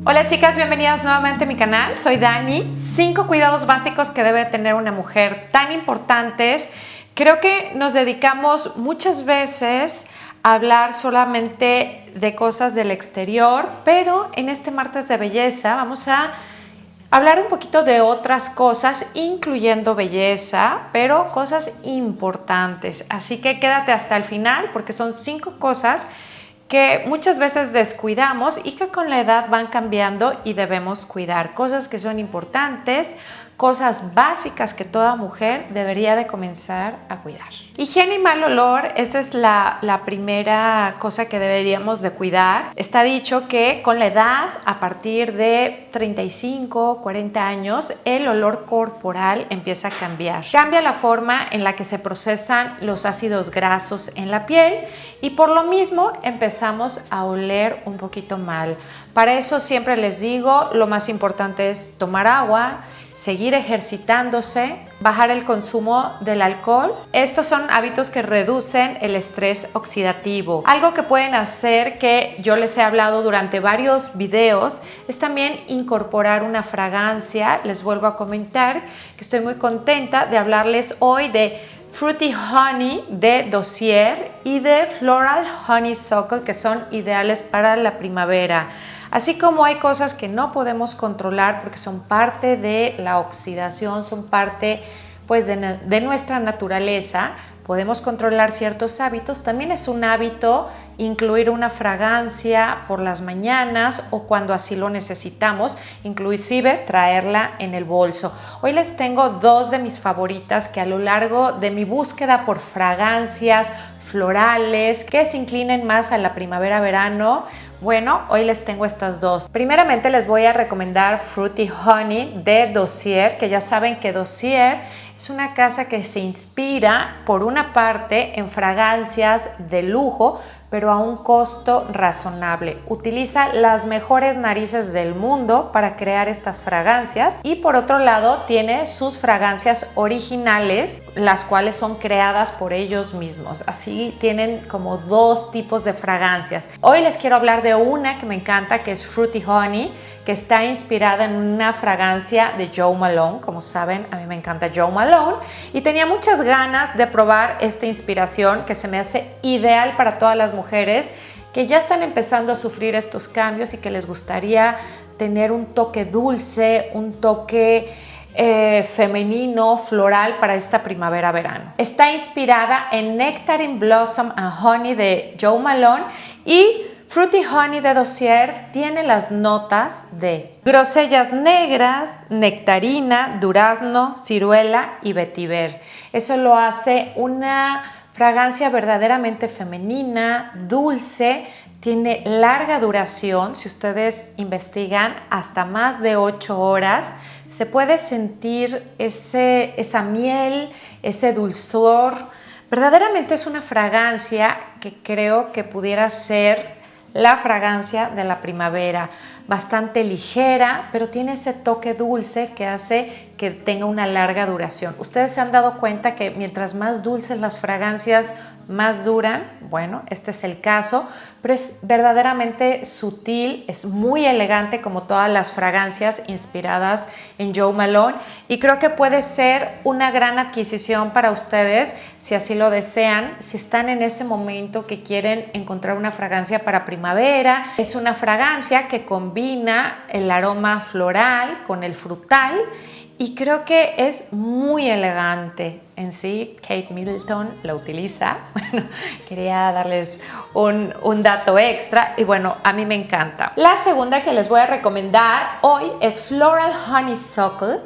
Hola chicas, bienvenidas nuevamente a mi canal. Soy Dani. 5 cuidados básicos que debe tener una mujer tan importantes. Creo que nos dedicamos muchas veces a hablar solamente de cosas del exterior, pero en este martes de belleza vamos a hablar un poquito de otras cosas, incluyendo belleza, pero cosas importantes. Así que quédate hasta el final porque son 5 cosas que muchas veces descuidamos y que con la edad van cambiando y debemos cuidar. Cosas que son importantes, cosas básicas que toda mujer debería de comenzar a cuidar. Higiene y mal olor, esa es la primera cosa que deberíamos de cuidar. Está dicho que con la edad, a partir de 35, 40 años, el olor corporal empieza a cambiar. Cambia la forma en la que se procesan los ácidos grasos en la piel y por lo mismo empezamos a oler un poquito mal. Para eso siempre les digo, lo más importante es tomar agua, seguir ejercitándose, bajar el consumo del alcohol. Estos son hábitos que reducen el estrés oxidativo. Algo que pueden hacer, que yo les he hablado durante varios videos, es también incorporar una fragancia. Les vuelvo a comentar que estoy muy contenta de hablarles hoy de Fruity Honey de Dossier y de Floral Honeysuckle, que son ideales para la primavera. Así como hay cosas que no podemos controlar porque son parte de la oxidación, son parte pues de nuestra naturaleza, podemos controlar ciertos hábitos. También es un hábito incluir una fragancia por las mañanas o cuando así lo necesitamos, inclusive traerla en el bolso. Hoy les tengo 2 de mis favoritas que a lo largo de mi búsqueda por fragancias florales que se inclinen más a la primavera-verano, bueno, hoy les tengo estas 2. Primeramente les voy a recomendar Fruity Honey de Dossier, que ya saben que Dossier es una casa que se inspira por una parte en fragancias de lujo, pero a un costo razonable. Utiliza las mejores narices del mundo para crear estas fragancias y por otro lado tiene sus fragancias originales, las cuales son creadas por ellos mismos. Así tienen como 2 tipos de fragancias. Hoy les quiero hablar de una que me encanta, que es Fruity Honey, que está inspirada en una fragancia de Jo Malone. Como saben, a mí me encanta Jo Malone y tenía muchas ganas de probar esta inspiración que se me hace ideal para todas las mujeres que ya están empezando a sufrir estos cambios y que les gustaría tener un toque dulce, un toque femenino, floral para esta primavera-verano. Está inspirada en Nectarine Blossom and Honey de Jo Malone y Fruity Honey de Dossier tiene las notas de grosellas negras, nectarina, durazno, ciruela y vetiver. Eso lo hace una fragancia verdaderamente femenina, dulce, tiene larga duración. Si ustedes investigan, hasta más de 8 horas, se puede sentir esa miel, ese dulzor. Verdaderamente es una fragancia que creo que pudiera ser la fragancia de la primavera, bastante ligera, pero tiene ese toque dulce que hace que tenga una larga duración. Ustedes se han dado cuenta que mientras más dulces las fragancias, más duran. Bueno, este es el caso, pero es verdaderamente sutil, es muy elegante como todas las fragancias inspiradas en Jo Malone y creo que puede ser una gran adquisición para ustedes si así lo desean, si están en ese momento que quieren encontrar una fragancia para primavera. Es una fragancia que combina el aroma floral con el frutal y creo que es muy elegante. En sí, Kate Middleton la utiliza. Bueno, quería darles un dato extra y bueno, a mí me encanta. La segunda que les voy a recomendar hoy es Floral Honeysuckle,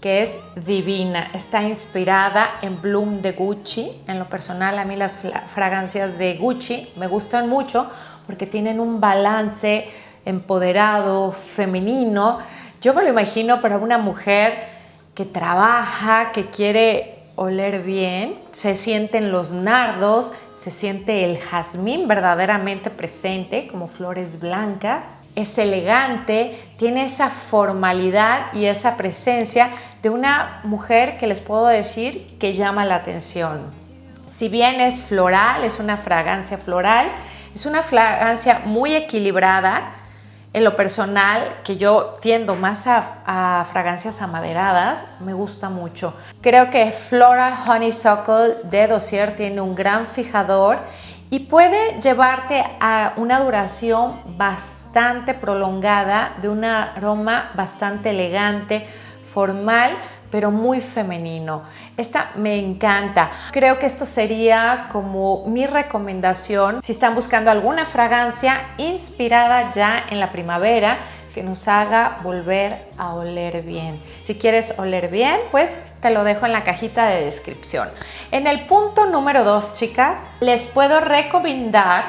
que es divina. Está inspirada en Bloom de Gucci. En lo personal, a mí las fragancias de Gucci me gustan mucho porque tienen un balance empoderado, femenino. Yo me lo imagino para una mujer que trabaja, que quiere oler bien, se sienten los nardos, se siente el jazmín verdaderamente presente como flores blancas, es elegante, tiene esa formalidad y esa presencia de una mujer que les puedo decir que llama la atención. Si bien es floral, es una fragancia floral, es una fragancia muy equilibrada. En lo personal, que yo tiendo más a fragancias amaderadas, me gusta mucho. Creo que Floral Honeysuckle de Dossier tiene un gran fijador y puede llevarte a una duración bastante prolongada, de un aroma bastante elegante, formal, pero muy femenino. Esta me encanta. Creo que esto sería como mi recomendación si están buscando alguna fragancia inspirada ya en la primavera que nos haga volver a oler bien. Si quieres oler bien, pues te lo dejo en la cajita de descripción. En el punto número 2, chicas, les puedo recomendar,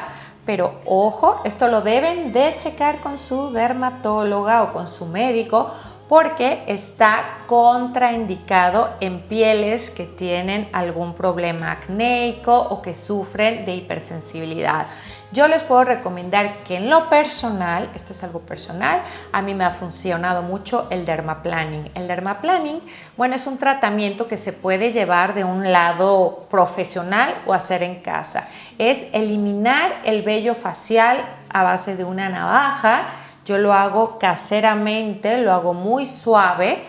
pero ojo, esto lo deben de checar con su dermatóloga o con su médico, porque está contraindicado en pieles que tienen algún problema acnéico o que sufren de hipersensibilidad. Yo les puedo recomendar que en lo personal, esto es algo personal, a mí me ha funcionado mucho el dermaplaning. El dermaplaning, bueno, es un tratamiento que se puede llevar de un lado profesional o hacer en casa. Es eliminar el vello facial a base de una navaja. Yo lo hago caseramente, lo hago muy suave,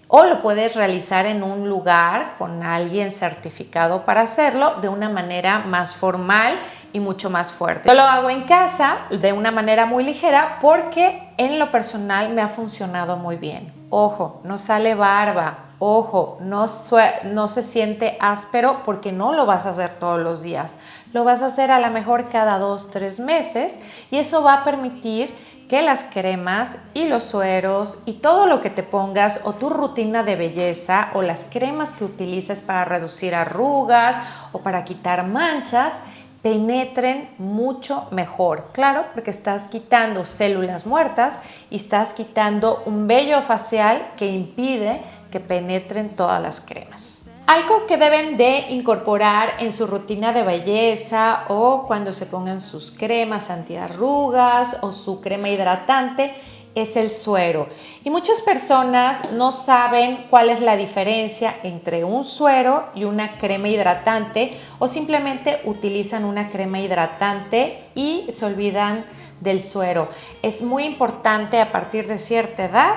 o lo puedes realizar en un lugar con alguien certificado para hacerlo de una manera más formal y mucho más fuerte. Yo lo hago en casa de una manera muy ligera porque en lo personal me ha funcionado muy bien. Ojo, no sale barba. Ojo, no se siente áspero porque no lo vas a hacer todos los días. Lo vas a hacer a lo mejor cada 2-3 meses y eso va a permitir que las cremas y los sueros y todo lo que te pongas o tu rutina de belleza o las cremas que utilices para reducir arrugas o para quitar manchas penetren mucho mejor. Claro, porque estás quitando células muertas y estás quitando un vello facial que impide que penetren todas las cremas. Algo que deben de incorporar en su rutina de belleza o cuando se pongan sus cremas antiarrugas o su crema hidratante es el suero. Y muchas personas no saben cuál es la diferencia entre un suero y una crema hidratante o simplemente utilizan una crema hidratante y se olvidan del suero. Es muy importante a partir de cierta edad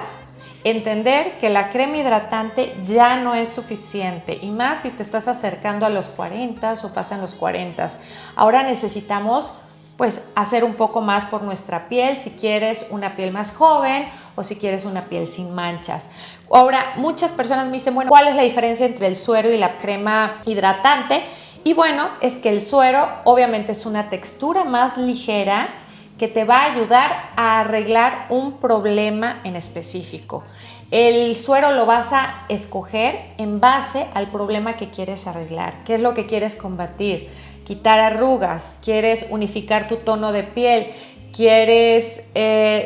entender que la crema hidratante ya no es suficiente y más si te estás acercando a los 40 o pasan los 40. Ahora necesitamos pues hacer un poco más por nuestra piel si quieres una piel más joven o si quieres una piel sin manchas. Ahora muchas personas me dicen, bueno, ¿cuál es la diferencia entre el suero y la crema hidratante? Y bueno, es que el suero obviamente es una textura más ligera que te va a ayudar a arreglar un problema en específico. El suero lo vas a escoger en base al problema que quieres arreglar. ¿Qué es lo que quieres combatir? Quitar arrugas, quieres unificar tu tono de piel, quieres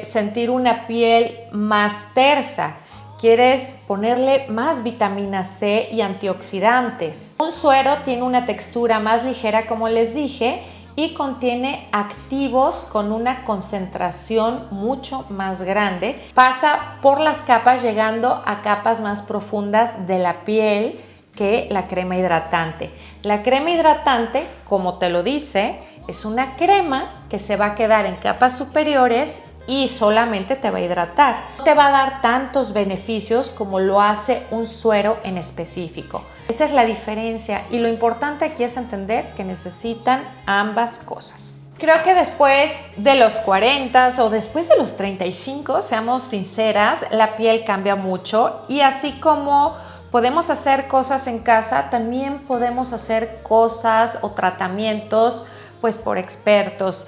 sentir una piel más tersa, quieres ponerle más vitamina C y antioxidantes. Un suero tiene una textura más ligera, como les dije, y contiene activos con una concentración mucho más grande. Pasa por las capas llegando a capas más profundas de la piel que la crema hidratante. La crema hidratante, como te lo dice, es una crema que se va a quedar en capas superiores y solamente te va a hidratar. No te va a dar tantos beneficios como lo hace un suero en específico. Esa es la diferencia y lo importante aquí es entender que necesitan ambas cosas. Creo que después de los 40 o después de los 35, seamos sinceras, la piel cambia mucho y así como podemos hacer cosas en casa, también podemos hacer cosas o tratamientos pues por expertos.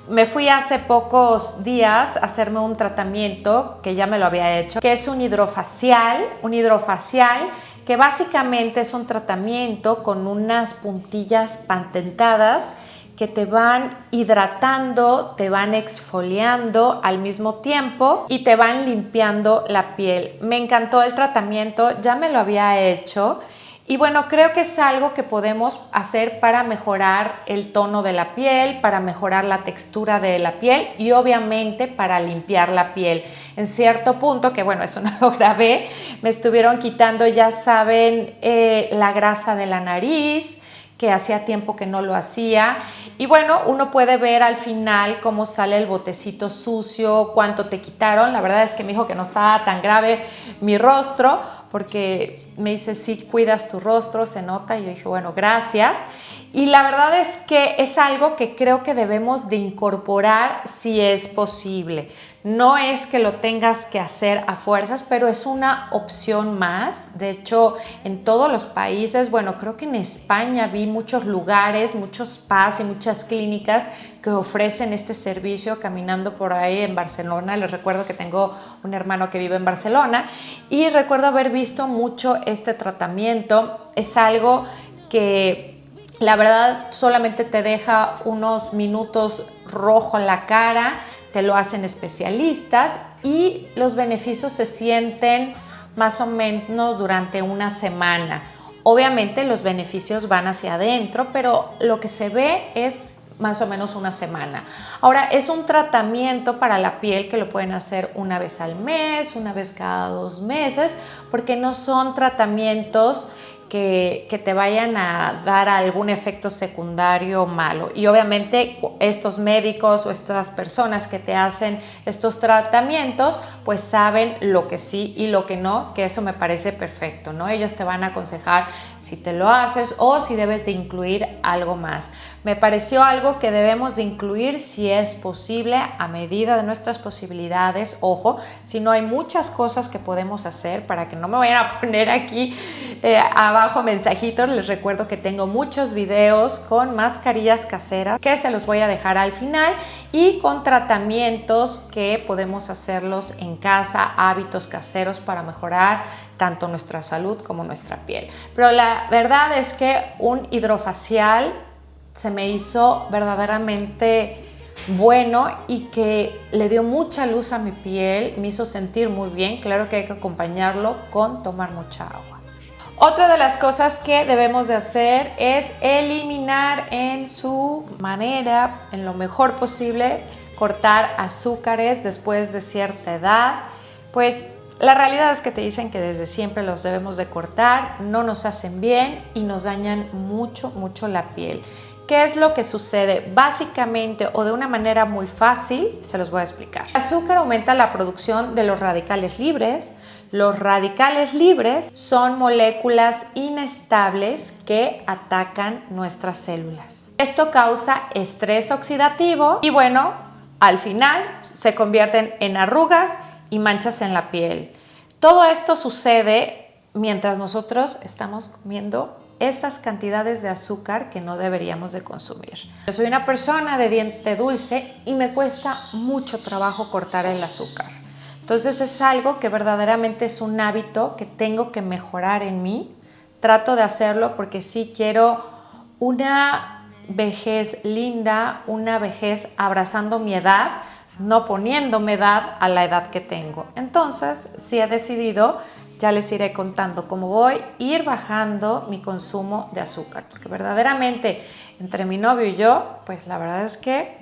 Me fui hace pocos días a hacerme un tratamiento que ya me lo había hecho, que es un hidrofacial que básicamente es un tratamiento con unas puntillas patentadas que te van hidratando, te van exfoliando al mismo tiempo y te van limpiando la piel. Me encantó el tratamiento, ya me lo había hecho. Y bueno, creo que es algo que podemos hacer para mejorar el tono de la piel, para mejorar la textura de la piel y obviamente para limpiar la piel. En cierto punto, que bueno, eso no lo grabé, me estuvieron quitando, ya saben, la grasa de la nariz, que hacía tiempo que no lo hacía. Y bueno, uno puede ver al final cómo sale el botecito sucio, cuánto te quitaron. La verdad es que me dijo que no estaba tan grave mi rostro, porque me dice, sí, cuidas tu rostro, se nota. Y yo dije, bueno, gracias. Y la verdad es que es algo que creo que debemos de incorporar si es posible. No es que lo tengas que hacer a fuerzas, pero es una opción más. De hecho, en todos los países, bueno, creo que en España vi muchos lugares, muchos spas y muchas clínicas que ofrecen este servicio caminando por ahí en Barcelona. Les recuerdo que tengo un hermano que vive en Barcelona y recuerdo haber visto mucho este tratamiento. Es algo que la verdad solamente te deja unos minutos rojo en la cara, te lo hacen especialistas y los beneficios se sienten más o menos durante una semana. Obviamente los beneficios van hacia adentro, pero lo que se ve es más o menos una semana. Ahora, es un tratamiento para la piel que lo pueden hacer una vez al mes, una vez cada 2 meses, porque no son tratamientos que te vayan a dar algún efecto secundario malo. Y obviamente estos médicos o estas personas que te hacen estos tratamientos, pues saben lo que sí y lo que no, que eso me parece perfecto, ¿no? Ellos te van a aconsejar si te lo haces o si debes de incluir algo más. Me pareció algo que debemos de incluir si es posible, a medida de nuestras posibilidades. Ojo, si no hay muchas cosas que podemos hacer, para que no me vayan a poner aquí abajo mensajitos, les recuerdo que tengo muchos videos con mascarillas caseras que se los voy a dejar al final y con tratamientos que podemos hacerlos en casa, hábitos caseros para mejorar tanto nuestra salud como nuestra piel. Pero la verdad es que un hidrofacial se me hizo verdaderamente bueno y que le dio mucha luz a mi piel, me hizo sentir muy bien. Claro que hay que acompañarlo con tomar mucha agua. Otra de las cosas que debemos de hacer es eliminar en su manera, en lo mejor posible, cortar azúcares después de cierta edad. Pues la realidad es que te dicen que desde siempre los debemos de cortar, no nos hacen bien y nos dañan mucho, mucho la piel. ¿Qué es lo que sucede? Básicamente, o de una manera muy fácil, se los voy a explicar. El azúcar aumenta la producción de los radicales libres. Los radicales libres son moléculas inestables que atacan nuestras células. Esto causa estrés oxidativo y bueno, al final se convierten en arrugas y manchas en la piel. Todo esto sucede mientras nosotros estamos comiendo esas cantidades de azúcar que no deberíamos de consumir. Yo soy una persona de diente dulce y me cuesta mucho trabajo cortar el azúcar. Entonces es algo que verdaderamente es un hábito que tengo que mejorar en mí. Trato de hacerlo porque sí quiero una vejez linda, una vejez abrazando mi edad, no poniéndome edad a la edad que tengo. Entonces sí he decidido, ya les iré contando cómo voy a ir bajando mi consumo de azúcar, porque verdaderamente entre mi novio y yo, pues la verdad es que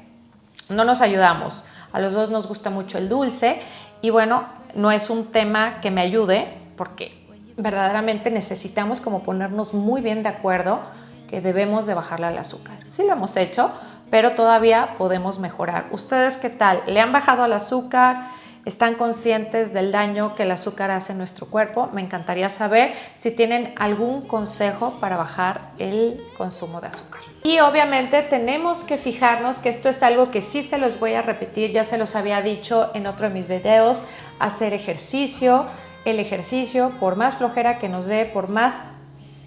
no nos ayudamos. A los dos nos gusta mucho el dulce y bueno, no es un tema que me ayude porque verdaderamente necesitamos como ponernos muy bien de acuerdo que debemos de bajarle al azúcar. Sí lo hemos hecho, pero todavía podemos mejorar. ¿Ustedes qué tal? ¿Le han bajado al azúcar? ¿Están conscientes del daño que el azúcar hace en nuestro cuerpo? Me encantaría saber si tienen algún consejo para bajar el consumo de azúcar. Y obviamente tenemos que fijarnos que esto es algo que sí se los voy a repetir, ya se los había dicho en otro de mis videos, hacer ejercicio. El ejercicio, por más flojera que nos dé, por más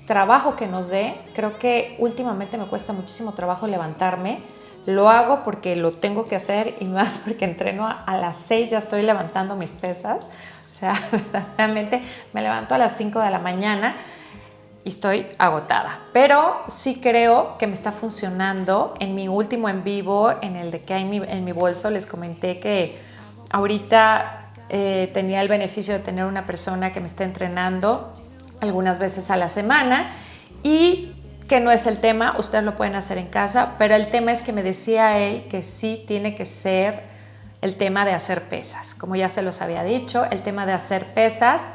trabajo que nos dé, creo que últimamente me cuesta muchísimo trabajo levantarme. Lo hago porque lo tengo que hacer y más porque entreno a las 6, ya estoy levantando mis pesas. O sea, verdaderamente me levanto a las 5 de la mañana y estoy agotada. Pero sí creo que me está funcionando. En mi último en vivo, en el de que hay en mi bolso, les comenté que ahorita tenía el beneficio de tener una persona que me está entrenando algunas veces a la semana y que no es el tema, ustedes lo pueden hacer en casa, pero el tema es que me decía él que sí tiene que ser el tema de hacer pesas. Como ya se los había dicho, el tema de hacer pesas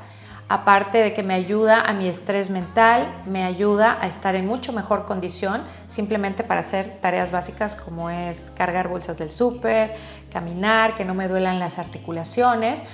aparte de que me ayuda a mi estrés mental, me ayuda a estar en mucho mejor condición simplemente para hacer tareas básicas como es cargar bolsas del súper, caminar, que no me duelan las articulaciones.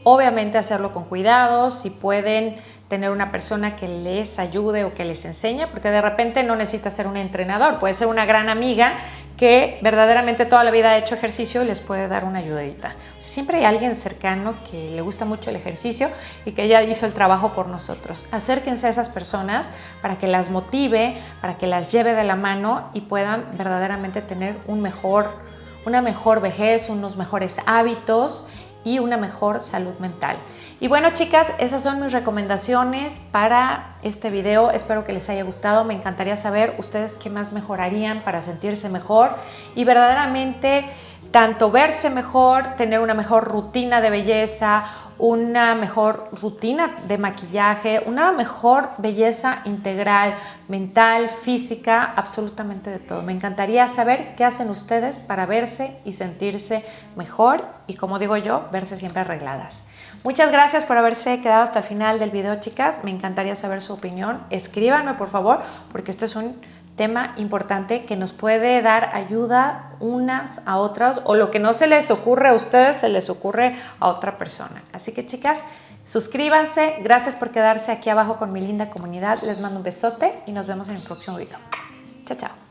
Obviamente hacerlo con cuidado, si pueden tener una persona que les ayude o que les enseñe, porque de repente no necesita ser un entrenador, puede ser una gran amiga que verdaderamente toda la vida ha hecho ejercicio y les puede dar una ayudadita. Siempre hay alguien cercano que le gusta mucho el ejercicio y que ya hizo el trabajo por nosotros. Acérquense a esas personas para que las motive, para que las lleve de la mano y puedan verdaderamente tener una mejor vejez, unos mejores hábitos y una mejor salud mental. Y bueno, chicas, esas son mis recomendaciones para este video. Espero que les haya gustado. Me encantaría saber ustedes qué más mejorarían para sentirse mejor y verdaderamente tanto verse mejor, tener una mejor rutina de belleza, una mejor rutina de maquillaje, una mejor belleza integral, mental, física, absolutamente de todo. Me encantaría saber qué hacen ustedes para verse y sentirse mejor y, como digo yo, verse siempre arregladas. Muchas gracias por haberse quedado hasta el final del video, chicas. Me encantaría saber su opinión. Escríbanme, por favor, porque este es un tema importante que nos puede dar ayuda unas a otras, o lo que no se les ocurre a ustedes se les ocurre a otra persona. Así que, chicas, suscríbanse. Gracias por quedarse aquí abajo con mi linda comunidad. Les mando un besote y nos vemos en el próximo video. Chao, chao.